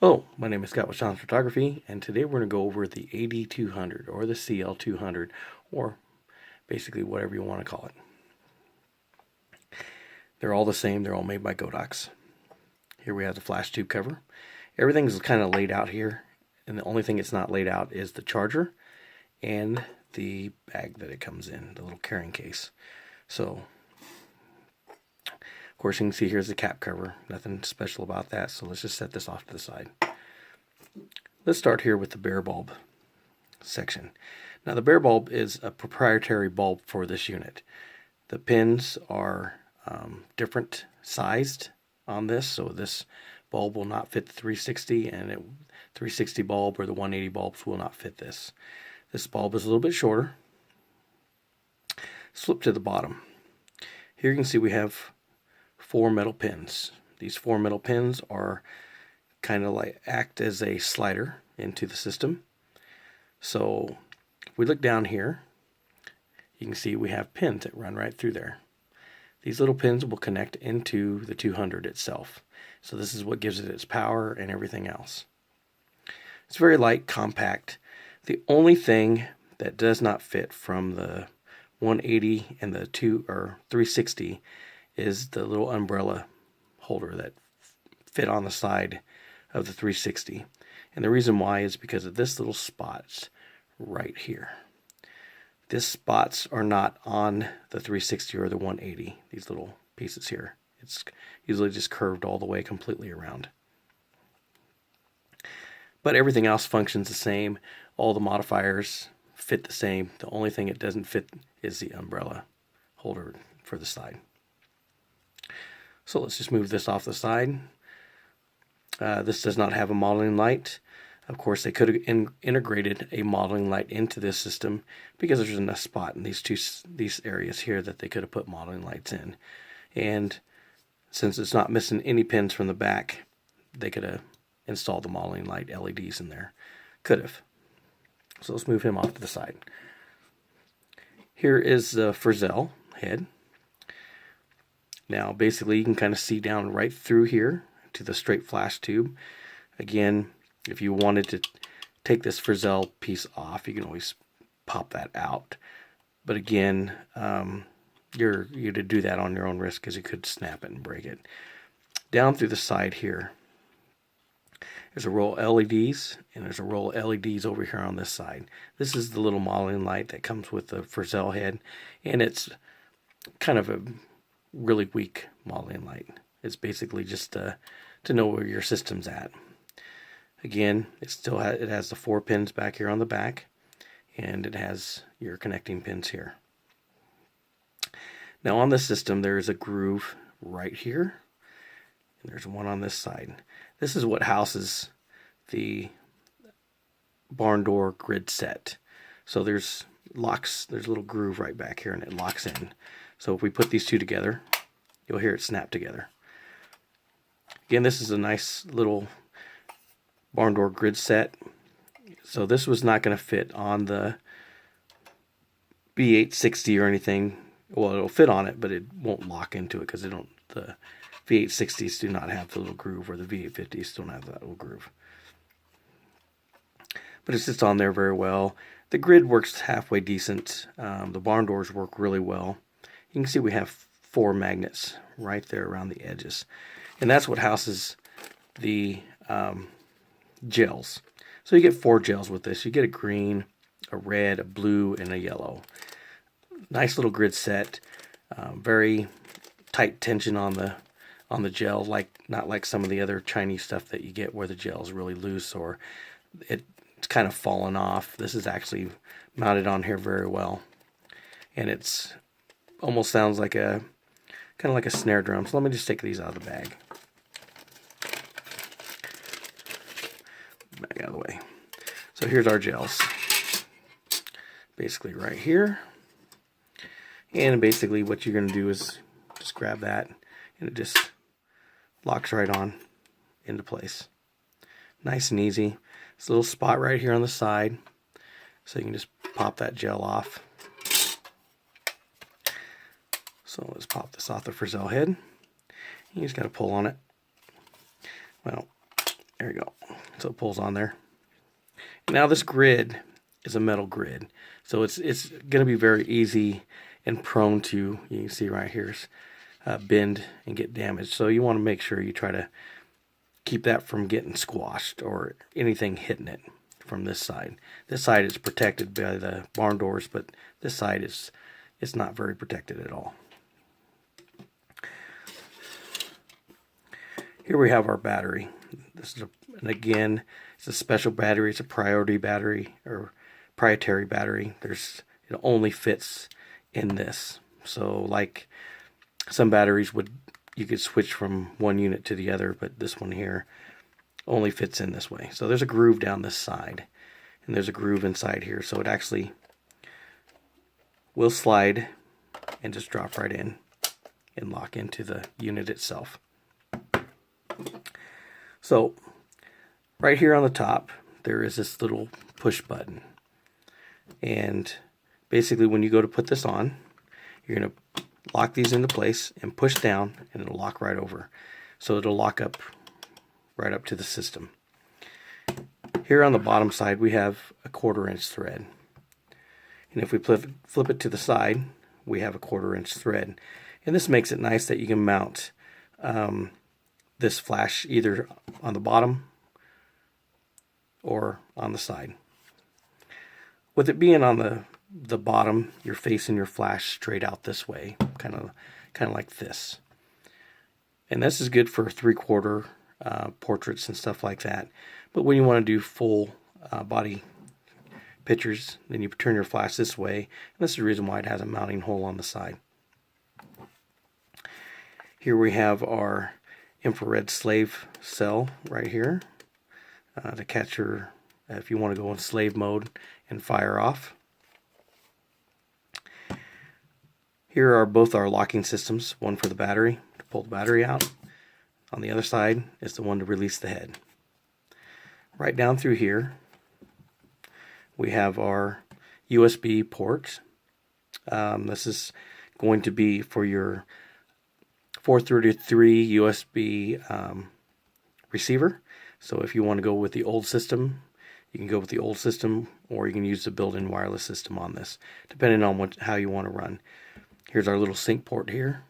Hello, my name is Scott with Shoms Photography, and today we're going to go over the AD-200 or the CL-200, or basically whatever you want to call it. They're all the same. They're all made by Godox. Here we have the flash tube cover. Everything's kind of laid out here, and the only thing it's not laid out is the charger and the bag that it comes in, the little carrying case. So, of course, you can see here's the cap cover. Nothing special about that, so let's just set this off to the side. Let's start here with the bare bulb section. Now, the bare bulb is a proprietary bulb for this unit. The pins are different sized on this, so this bulb will not fit the 360, and 360 bulb or the 180 bulbs will not fit this. This bulb is a little bit shorter. Slip to the bottom. Here you can see we have 4 metal pins. These 4 metal pins are kind of like act as a slider into the system. So if we look down here, you can see we have pins that run right through there. These little pins will connect into the 200 itself. So this is what gives it its power and everything else. It's very light, compact. The only thing that does not fit from the 180 and the 360 is the little umbrella holder that fit on the side of the 360. And the reason why is because of this little spots right here. These spots are not on the 360 or the 180, these little pieces here. It's usually just curved all the way completely around. But everything else functions the same. All the modifiers fit the same. The only thing it doesn't fit is the umbrella holder for the side. So let's just move this off the side. This does not have a modeling light. Of course, they could have integrated a modeling light into this system because there's enough spot in these areas here that they could have put modeling lights in. And since it's not missing any pins from the back, they could have installed the modeling light LEDs in there. Could have. So let's move him off to the side. Here is the Frizzle Head. Now, basically, you can kind of see down right through here to the straight flash tube. Again, if you wanted to take this Frizzle piece off, you can always pop that out. But again, you're to do that on your own risk because you could snap it and break it. Down through the side here, there's a row of LEDs, and there's a row of LEDs over here on this side. This is the little modeling light that comes with the Frizzle Head, and it's kind of a really weak modeling light. It's basically just to know where your system's at. Again, it has the 4 pins back here on the back, and it has your connecting pins here. Now on this system, there is a groove right here, and there's one on this side. This is what houses the barn door grid set. So there's a little groove right back here, and it locks in. So if we put these two together, you'll hear it snap together. Again, this is a nice little barn door grid set. So this was not going to fit on the V860 or anything. Well, it'll fit on it, but it won't lock into it because the V860s do not have the little groove, or the V850s don't have that little groove. But it sits on there very well. The grid works halfway decent. The barn doors work really well. You can see we have 4 magnets right there around the edges. And that's what houses the gels. So you get 4 gels with this. You get a green, a red, a blue, and a yellow. Nice little grid set. Very tight tension on the gel, not like some of the other Chinese stuff that you get where the gel is really loose or it's kind of fallen off. This is actually mounted on here very well. And it's almost sounds like kind of like a snare drum. So let me just take these out of the bag. Bag out of the way. So here's our gels. Basically right here. And basically what you're going to do is just grab that, and it just locks right on into place. Nice and easy. It's a little spot right here on the side, so you can just pop that gel off. So let's pop this off the Frizzle Head. You just got to pull on it. Well, there you go. so it pulls on there. Now this grid is a metal grid, so it's going to be very easy and prone to, you can see right here, bend and get damaged. So you want to make sure you try to keep that from getting squashed or anything hitting it from this side. This side is protected by the barn doors, but this side it's not very protected at all. Here we have our battery. This is and again, it's a special battery. It's a priority battery or proprietary battery. It only fits in this. So like some batteries you could switch from one unit to the other, but this one here only fits in this way. So there's a groove down this side, and there's a groove inside here. So it actually will slide and just drop right in and lock into the unit itself. So right here on the top, there is this little push button. And basically when you go to put this on, you're going to lock these into place and push down, and it'll lock right over. So it'll lock up right up to the system. Here on the bottom side, we have a 1/4 inch thread. And if we flip it to the side, we have a 1/4 inch thread. And this makes it nice that you can mount this flash either on the bottom or on the side. With it being on the bottom, you're facing your flash straight out this way, kind of like this. And this is good for 3/4 portraits and stuff like that. But when you want to do full body pictures, then you turn your flash this way. And this is the reason why it has a mounting hole on the side. Here we have our infrared slave cell right here to catch your, if you want to go in slave mode and fire off. Here are both our locking systems, one for the battery to pull the battery out. On the other side is the one to release the head. Right down through here we have our USB port. This is going to be for your 433 USB receiver. So if you want to go with the old system, you can go with the old system, or you can use the built-in wireless system on this, depending on how you want to run. Here's our little sync port here.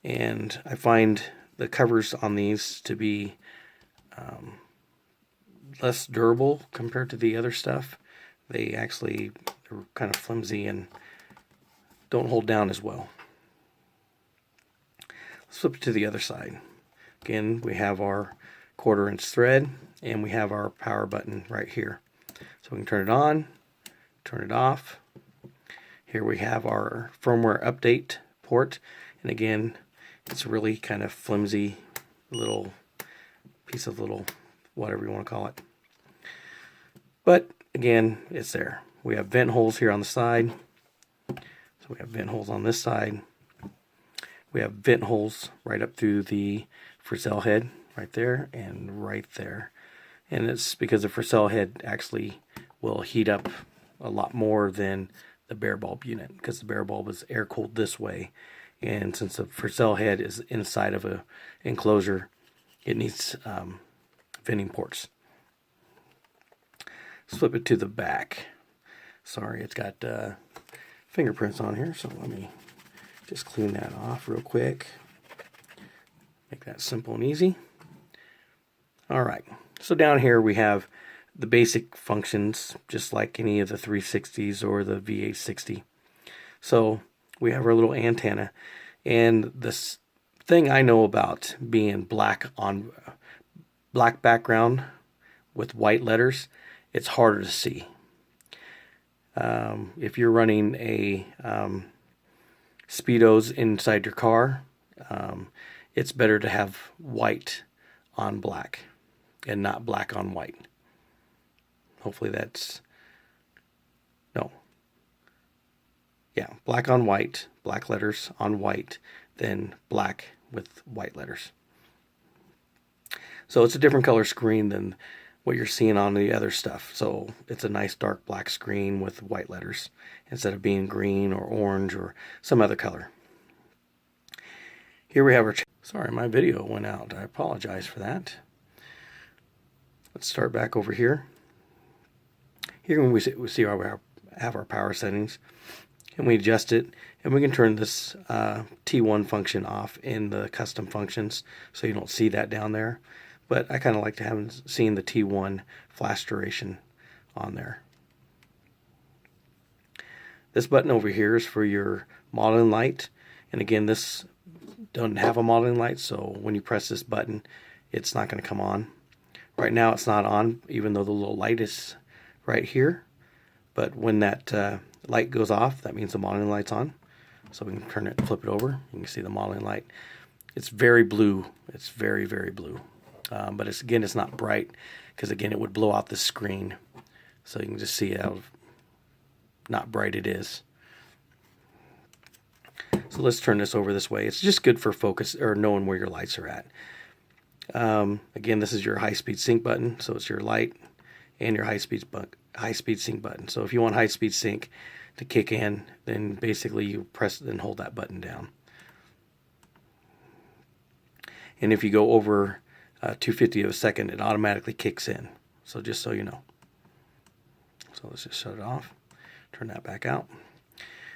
And I find the covers on these to be less durable compared to the other stuff. They're kind of flimsy and don't hold down as well. Let's flip it to the other side. Again, we have our 1/4 inch thread, and we have our power button right here. So we can turn it on, turn it off. Here we have our firmware update port, and again, it's really kind of flimsy little piece of whatever you want to call it. But again, it's there. We have vent holes here on the side. So we have vent holes on this side. We have vent holes right up through the Frizzle Head right there and right there. And it's because the Frizzle Head actually will heat up a lot more than the bare bulb unit, because the bare bulb is air cooled this way. And since the Frizzle Head is inside of a enclosure, it needs venting ports. Let's flip it to the back. Sorry, it's got fingerprints on here, so let me just clean that off real quick. Make that simple and easy. Alright, so down here we have the basic functions, just like any of the 360s or the V860. So we have our little antenna, and this thing I know about being black background with white letters, it's harder to see. If you're running a speedos inside your car, it's better to have white on black and not black on white. Hopefully black on white, black letters on white, then black with white letters. So it's a different color screen than what you're seeing on the other stuff. So it's a nice dark black screen with white letters instead of being green or orange or some other color. Here we have our Sorry, my video went out. I apologize for that. Let's start back over here. Here we see our have our power settings, and we adjust it, and we can turn this T1 function off in the custom functions, so you don't see that down there. But I kind of like to have seen the T1 flash duration on there. This button over here is for your modeling light, and again, this doesn't have a modeling light, so when you press this button, it's not going to come on. Right now it's not on, even though the little light is right here. But when that light goes off, that means the modeling light's on. So we can turn it, flip it over. You can see the modeling light. It's very blue. It's very, very blue. But it's not bright, because again, it would blow out the screen. So you can just see how not bright it is. So let's turn this over this way. It's just good for focus or knowing where your lights are at. Again, this is your high-speed sync button, so it's your light and your high-speed sync button. So if you want high-speed sync to kick in, then basically you press and hold that button down. And if you go over 250 of a second, it automatically kicks in. So just so you know. So let's just shut it off. Turn that back out.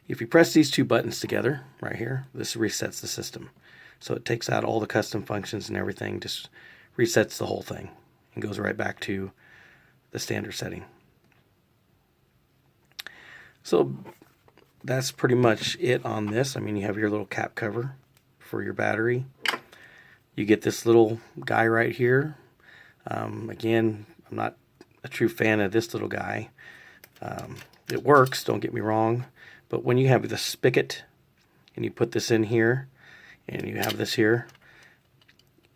If you press these two buttons together right here, this resets the system. So it takes out all the custom functions and everything, just resets the whole thing and goes right back to the standard setting. So that's pretty much it on this. I mean, you have your little cap cover for your battery. You get this little guy right here. Again, I'm not a true fan of this little guy. It works, don't get me wrong, but when you have the spigot and you put this in here and you have this here,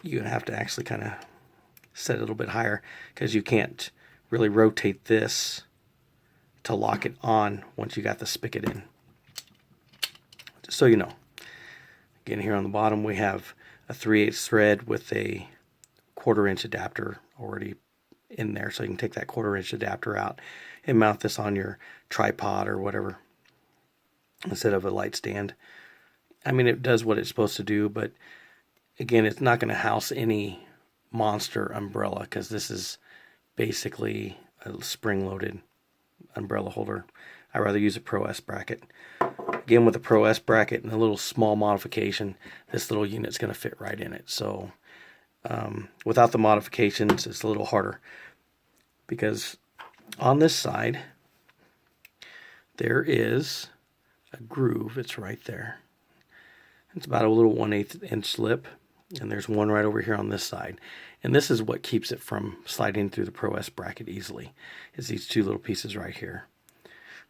you have to actually kind of set it a little bit higher, because you can't really rotate this to lock it on once you got the spigot in. Just so you know. Again, here on the bottom we have a 3/8 thread with a 1/4 inch adapter already in there, so you can take that 1/4 inch adapter out and mount this on your tripod or whatever instead of a light stand. I mean, it does what it's supposed to do, but again, it's not going to house any monster umbrella, because this is basically a spring-loaded umbrella holder. I'd rather use a Pro S bracket. Again, with the Pro S bracket and a little small modification, this little unit's going to fit right in it. So without the modifications, it's a little harder, because on this side there is a groove. It's right there. It's about a little 1/8 inch lip, and there's one right over here on this side. And this is what keeps it from sliding through the Pro S bracket easily, is these two little pieces right here.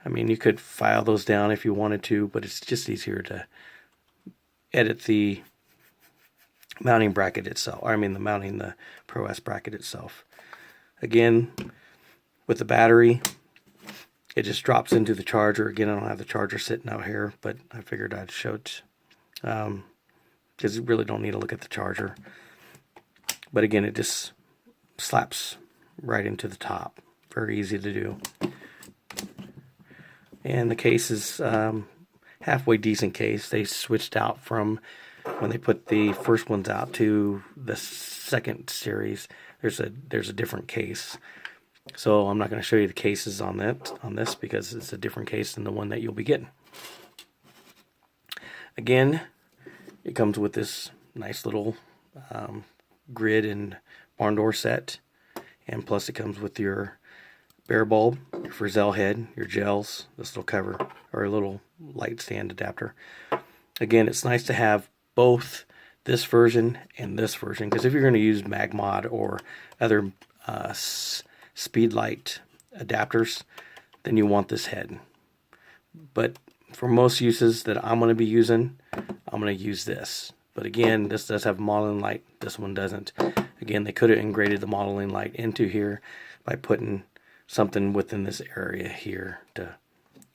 I mean, you could file those down if you wanted to, but it's just easier to edit the mounting bracket itself. I mean, mounting the Pro S bracket itself. Again, with the battery, it just drops into the charger. Again, I don't have the charger sitting out here, but I figured I'd show it, because you really don't need to look at the charger. But again, it just slaps right into the top. Very easy to do. And the case is halfway decent case. They switched out from when they put the first ones out to the second series. There's a different case. So I'm not going to show you the cases on this, because it's a different case than the one that you'll be getting. Again, it comes with this nice little grid and barn door set, and plus it comes with your bare bulb, your Frizzle Head, your gels, this little cover, or a little light stand adapter. Again, it's nice to have both this version and this version, because if you're going to use MagMod or other speed light adapters, then you want this head. But for most uses that I'm going to be using, I'm going to use this. But again, this does have a modeling light, this one doesn't. Again, they could have integrated the modeling light into here by putting something within this area here to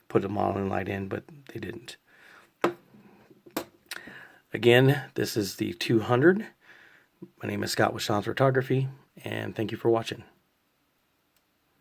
put a modeling light in, but they didn't. Again, this is the 200. My name is Scott with Shoms Photography, and thank you for watching.